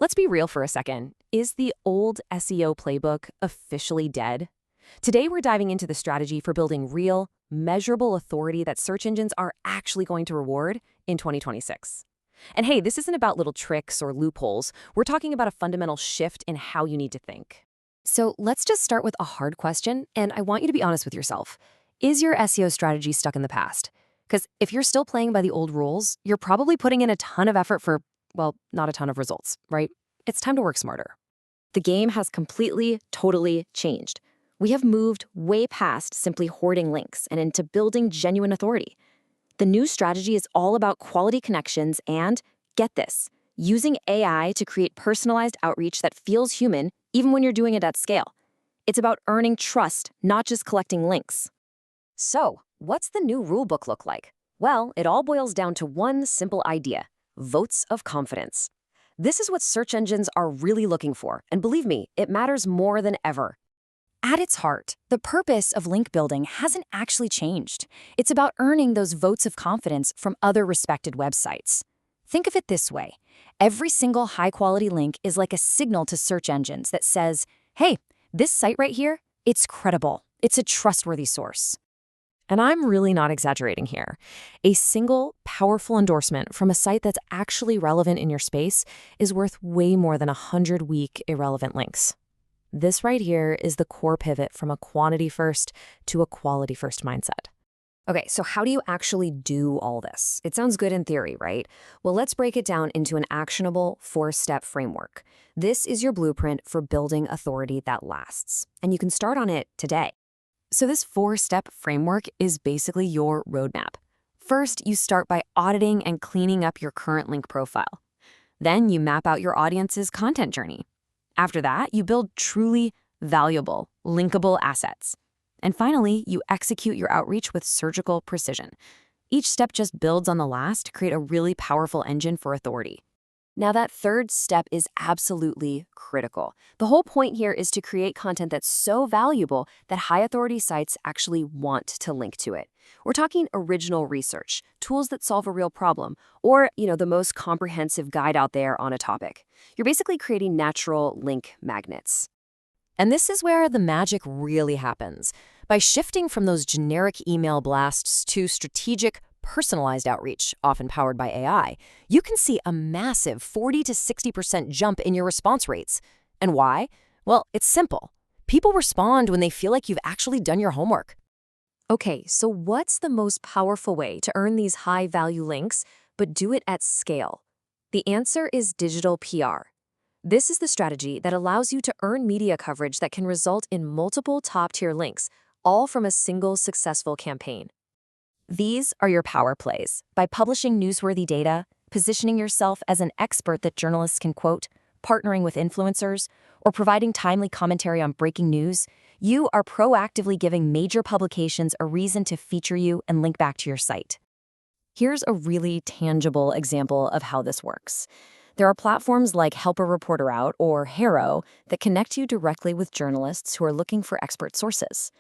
Let's be real for a second. Is the old SEO playbook officially dead? Today, we're diving into the strategy for building real, measurable authority that search engines are actually going to reward in 2026. And hey, this isn't about little tricks or loopholes. We're talking about a fundamental shift in how you need to think. So let's just start with a hard question, and I want you to be honest with yourself. Is your SEO strategy stuck in the past? Because if you're still playing by the old rules, you're probably putting in a ton of effort for, well, not a ton of results, right? It's time to work smarter. The game has completely, totally changed. We have moved way past simply hoarding links and into building genuine authority. The new strategy is all about quality connections and, get this, using AI to create personalized outreach that feels human even when you're doing it at scale. It's about earning trust, not just collecting links. So, what's the new rulebook look like? Well, it all boils down to one simple idea: votes of confidence. This is what search engines are really looking for, and believe me, it matters more than ever. At its heart, the purpose of link building hasn't actually changed. It's about earning those votes of confidence from other respected websites. Think of it this way. Every single high-quality link is like a signal to search engines that says, hey, this site right here, it's credible. It's a trustworthy source. And I'm really not exaggerating here. A single, powerful endorsement from a site that's actually relevant in your space is worth way more than 100 weak, irrelevant links. This right here is the core pivot from a quantity-first to a quality-first mindset. Okay, so how do you actually do all this? It sounds good in theory, right? Well, let's break it down into an actionable 4-step framework. This is your blueprint for building authority that lasts, and you can start on it today. So this 4-step framework is basically your roadmap. First, you start by auditing and cleaning up your current link profile. Then you map out your audience's content journey. After that, you build truly valuable, linkable assets. And finally, you execute your outreach with surgical precision. Each step just builds on the last to create a really powerful engine for authority. Now, that third step is absolutely critical. The whole point here is to create content that's so valuable that high-authority sites actually want to link to it. We're talking original research, tools that solve a real problem, or, the most comprehensive guide out there on a topic. You're basically creating natural link magnets. And this is where the magic really happens. By shifting from those generic email blasts to strategic, personalized outreach, often powered by AI, you can see a massive 40 to 60% jump in your response rates. And why? Well, it's simple. People respond when they feel like you've actually done your homework. Okay, so what's the most powerful way to earn these high-value links, but do it at scale? The answer is digital PR. This is the strategy that allows you to earn media coverage that can result in multiple top-tier links, all from a single successful campaign. These are your power plays. By publishing newsworthy data, positioning yourself as an expert that journalists can quote, partnering with influencers, or providing timely commentary on breaking news, you are proactively giving major publications a reason to feature you and link back to your site. Here's a really tangible example of how this works. There are platforms like Help a Reporter Out or HARO that connect you directly with journalists who are looking for expert sources.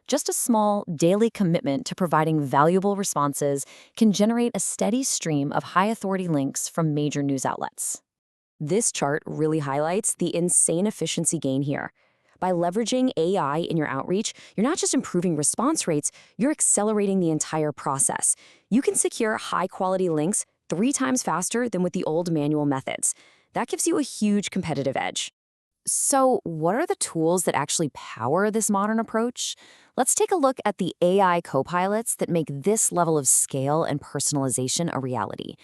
Just a small, daily commitment to providing valuable responses can generate a steady stream of high-authority links from major news outlets. This chart really highlights the insane efficiency gain here. By leveraging AI in your outreach, you're not just improving response rates, you're accelerating the entire process. You can secure high-quality links 3 times faster than with the old manual methods. That gives you a huge competitive edge. So, what are the tools that actually power this modern approach? Let's take a look at the AI copilots that make this level of scale and personalization a reality.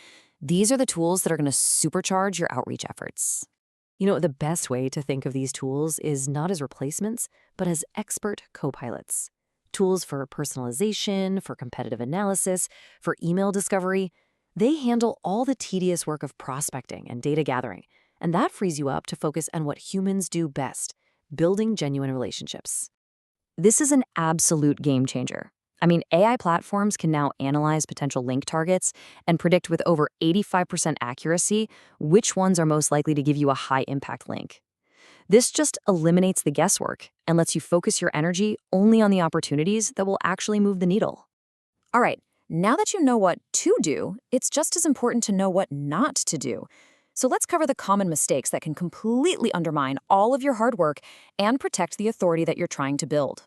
These are the tools that are going to supercharge your outreach efforts. The best way to think of these tools is not as replacements, but as expert copilots. Tools for personalization, for competitive analysis, for email discovery. They handle all the tedious work of prospecting and data gathering. And that frees you up to focus on what humans do best, building genuine relationships. This is an absolute game changer. AI platforms can now analyze potential link targets and predict with over 85% accuracy which ones are most likely to give you a high-impact link. This just eliminates the guesswork and lets you focus your energy only on the opportunities that will actually move the needle. All right, now that you know what to do, it's just as important to know what not to do. So let's cover the common mistakes that can completely undermine all of your hard work and protect the authority that you're trying to build.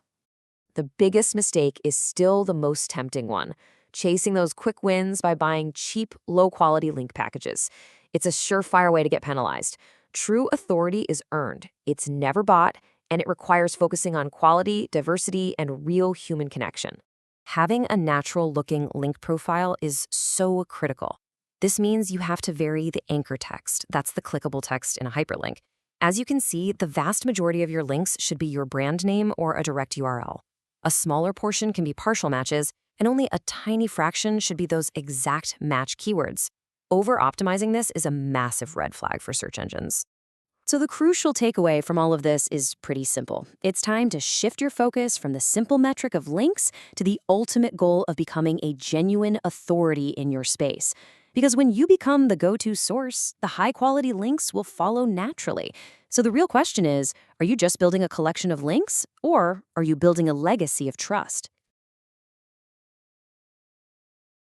The biggest mistake is still the most tempting one, chasing those quick wins by buying cheap, low-quality link packages. It's a surefire way to get penalized. True authority is earned, it's never bought, and it requires focusing on quality, diversity, and real human connection. Having a natural-looking link profile is so critical. This means you have to vary the anchor text, that's the clickable text in a hyperlink. As you can see, the vast majority of your links should be your brand name or a direct URL. A smaller portion can be partial matches, and only a tiny fraction should be those exact match keywords. Over-optimizing this is a massive red flag for search engines. So the crucial takeaway from all of this is pretty simple. It's time to shift your focus from the simple metric of links to the ultimate goal of becoming a genuine authority in your space. Because when you become the go-to source, the high-quality links will follow naturally. So the real question is, are you just building a collection of links, or are you building a legacy of trust?